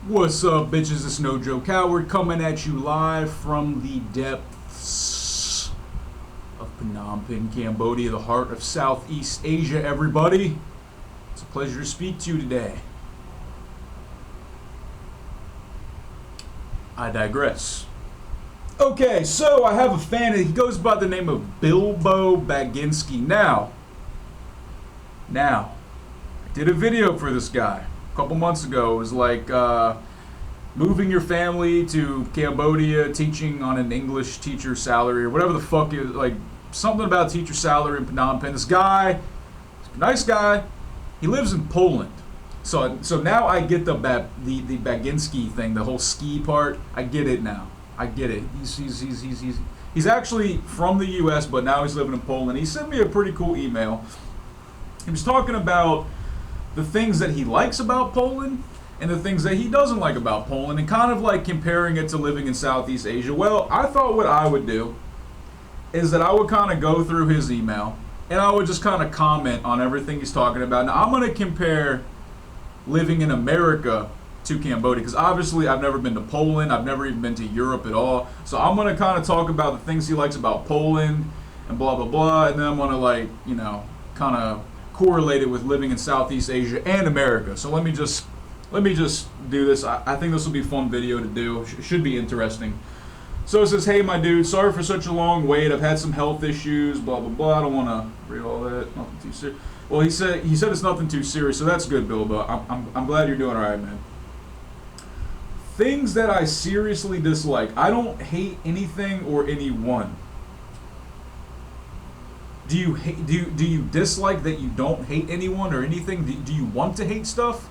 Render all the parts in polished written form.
What's up, bitches? It's No Joe Coward coming at you live from the depths of Phnom Penh, Cambodia, the heart of Southeast Asia, everybody. It's a pleasure to speak to you today. I digress. Okay, so I have a fan, he goes by the name of Bilbo Baginski. Now, I did a video for this guy a couple months ago. It was like moving your family to Cambodia, teaching on an English teacher salary or whatever the fuck it was, like something about teacher salary in Phnom Penh. This guy, nice guy, he lives in Poland. So now I get the Baginski thing, the whole ski part. I get it now. I get it. He's actually from the U.S., but now he's living in Poland. He sent me a pretty cool email. He was talking about the things that he likes about Poland and the things that he doesn't like about Poland, and kind of like comparing it to living in Southeast Asia. Well, I thought what I would do is that I would kind of go through his email and I would just kind of comment on everything he's talking about. Now, I'm going to compare living in America to Cambodia, because obviously I've never been to Poland. I've never even been to Europe at all. So I'm going to kind of talk about the things he likes about Poland and blah, blah, blah. And then I'm going to, like, you know, kind of correlate it with living in Southeast Asia and America. So let me just do this. I think this will be a fun video to do. Should be interesting. So it says, hey, my dude, sorry for such a long wait. I've had some health issues, blah, blah, blah. I don't want to read all that. Nothing too serious. Well, he said it's nothing too serious, so that's good, Bilbo. I'm glad you're doing all right, man. Things that I seriously dislike. I don't hate anything or anyone. Do you dislike that you don't hate anyone or anything? Do you want to hate stuff?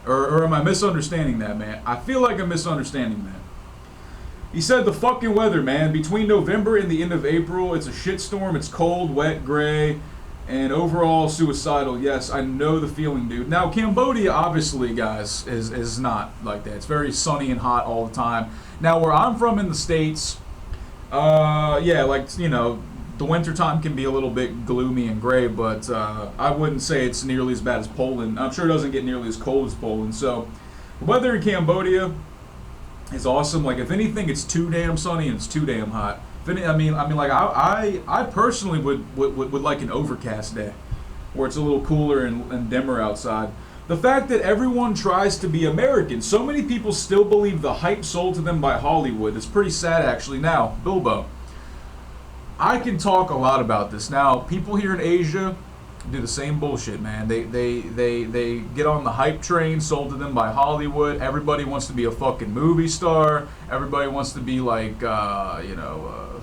Or am I misunderstanding that, man? I feel like I'm misunderstanding that. He said the fucking weather, man. Between November and the end of April, it's a shitstorm. It's cold, wet, gray, and overall suicidal. Yes, I know the feeling, dude. Now, Cambodia, obviously, guys, is not like that. It's very sunny and hot all the time. Now, where I'm from in the States, yeah, like, you know, the wintertime can be a little bit gloomy and gray, but I wouldn't say it's nearly as bad as Poland. I'm sure it doesn't get nearly as cold as Poland. So, the weather in Cambodia is awesome. Like, if anything, it's too damn sunny and it's too damn hot. I personally would like an overcast day where it's a little cooler and dimmer outside. The fact that everyone tries to be American, so many people still believe the hype sold to them by Hollywood. It's pretty sad, actually. Now, Bilbo, I can talk a lot about this. Now, people here in Asia do the same bullshit, man. They get on the hype train sold to them by Hollywood. Everybody wants to be a fucking movie star. Everybody wants to be like,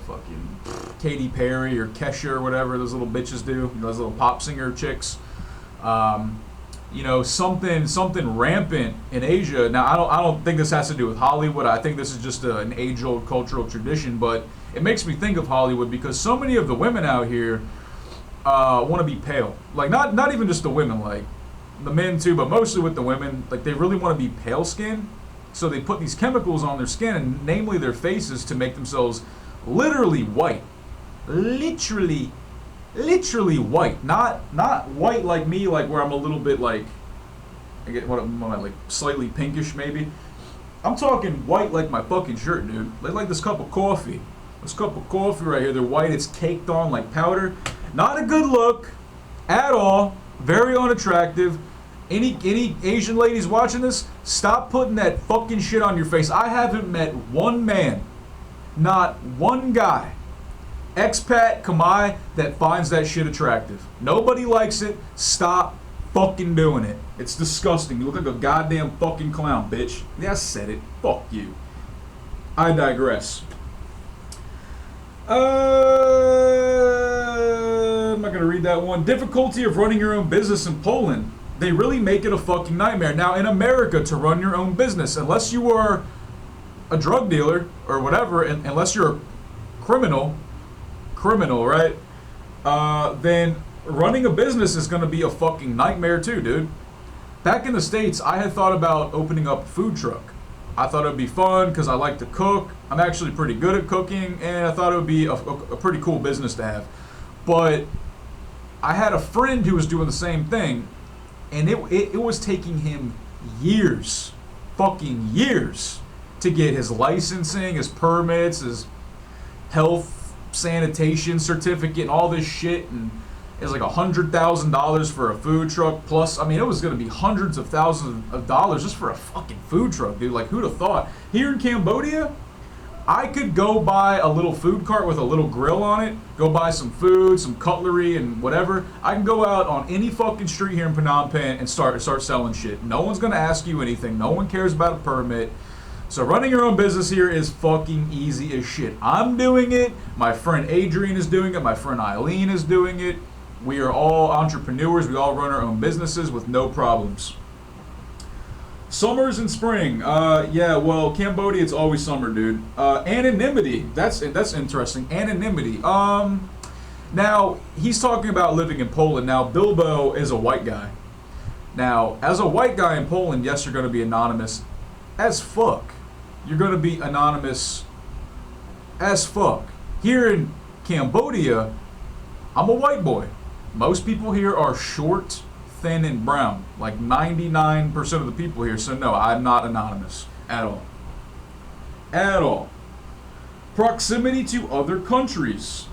fucking Katy Perry or Kesha or whatever those little bitches do. You know, those little pop singer chicks. Something rampant in Asia. Now, I don't think this has to do with Hollywood. I think this is just an age-old cultural tradition, but it makes me think of Hollywood because so many of the women out here want to be pale. Like, not even just the women, like the men too, but mostly with the women. Like, they really want to be pale skin, so they put these chemicals on their skin, and namely their faces, to make themselves literally white. Literally white. Not white like me, like where I'm a little bit like, I get what am I, like slightly pinkish maybe. I'm talking white like my fucking shirt, dude. Like this cup of coffee. This cup of coffee right here, they're white, it's caked on like powder. Not a good look at all. Very unattractive. Any Asian ladies watching this, stop putting that fucking shit on your face. I haven't met one man, not one guy, expat, Khmer, that finds that shit attractive. Nobody likes it. Stop fucking doing it. It's disgusting. You look like a goddamn fucking clown, bitch. Yeah, I said it. Fuck you. I digress. I'm not gonna read that one. Difficulty of running your own business in Poland. They really make it a fucking nightmare. Now, in America, to run your own business, unless you are a drug dealer or whatever, and unless you're a criminal, right? Then running a business is gonna be a fucking nightmare too, dude. Back in the States, I had thought about opening up a food truck. I thought it would be fun because I like to cook. I'm actually pretty good at cooking, and I thought it would be a pretty cool business to have. But I had a friend who was doing the same thing, and it was taking him years fucking years to get his licensing, his permits, his health sanitation certificate, and all this shit. And it's like $100,000 for a food truck. Plus, I mean, it was going to be hundreds of thousands of dollars just for a fucking food truck, dude. Like, who'd have thought? Here in Cambodia, I could go buy a little food cart with a little grill on it, go buy some food, some cutlery, and whatever. I can go out on any fucking street here in Phnom Penh and start selling shit. No one's going to ask you anything. No one cares about a permit. So running your own business here is fucking easy as shit. I'm doing it. My friend Adrian is doing it. My friend Eileen is doing it. We are all entrepreneurs. We all run our own businesses with no problems. Summers and spring. Yeah, well, Cambodia, it's always summer, dude. Anonymity. That's interesting. Anonymity. Now, he's talking about living in Poland. Now, Bilbo is a white guy. Now, as a white guy in Poland, yes, you're going to be anonymous as fuck. You're going to be anonymous as fuck. Here in Cambodia, I'm a white boy. Most people here are short, thin, and brown. Like 99% of the people here. So no, I'm not anonymous at all. At all. Proximity to other countries.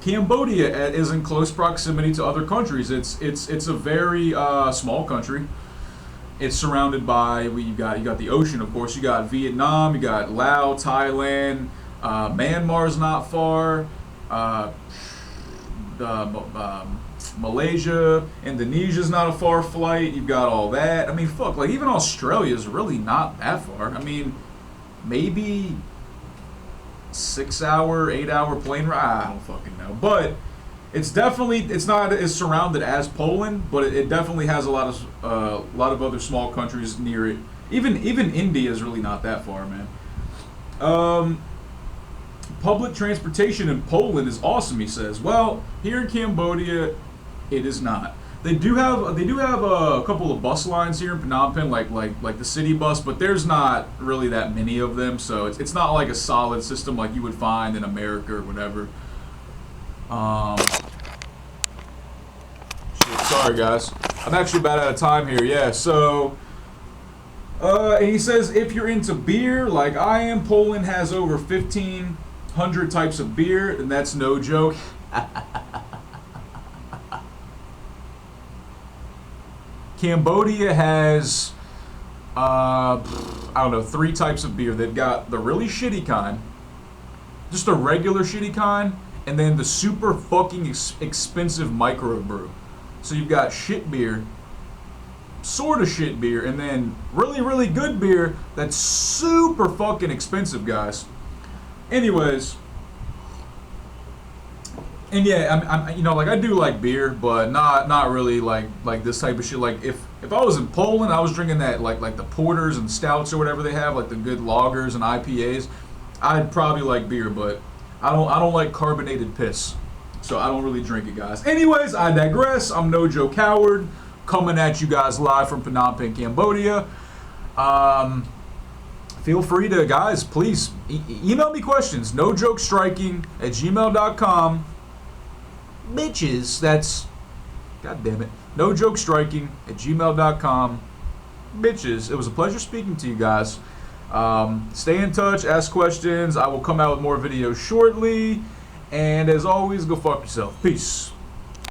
Cambodia is in close proximity to other countries. It's a very small country. It's surrounded by, you got the ocean, of course. You got Vietnam, you got Laos, Thailand, Myanmar's not far. Malaysia, Indonesia's not a far flight. You've got all that. I mean, fuck, like even Australia's really not that far. I mean, maybe 6 hour, 8 hour plane ride. I don't fucking know. But it's not as surrounded as Poland, but it definitely has a lot of other small countries near it. Even India is really not that far, man. Public transportation in Poland is awesome, he says. Well, here in Cambodia, it is not. They do have a couple of bus lines here in Phnom Penh, like the city bus, but there's not really that many of them, so it's not like a solid system like you would find in America or whatever. Shit, sorry guys, I'm actually about out of time here. Yeah, so. And he says if you're into beer like I am, Poland has over 1,500 types of beer, and that's no joke. Cambodia has, I don't know, 3 types of beer. They've got the really shitty kind, just a regular shitty kind, and then the super fucking expensive microbrew. So you've got shit beer, sort of shit beer, and then really, really good beer that's super fucking expensive, guys. Anyways, and yeah, I'm like I do like beer, but not really like this type of shit. Like if I was in Poland, I was drinking that like the porters and stouts or whatever they have, like the good lagers and IPAs. I'd probably like beer, but I don't like carbonated piss, so I don't really drink it, guys. Anyways, I digress. I'm No Joke Howard, coming at you guys live from Phnom Penh, Cambodia. Feel free to, guys, please email me questions. nojokestriking@gmail.com. Bitches, that's, god damn it, nojokestriking@gmail.com. Bitches, it was a pleasure speaking to you guys. Stay in touch, ask questions. I will come out with more videos shortly. And as always, go fuck yourself. Peace.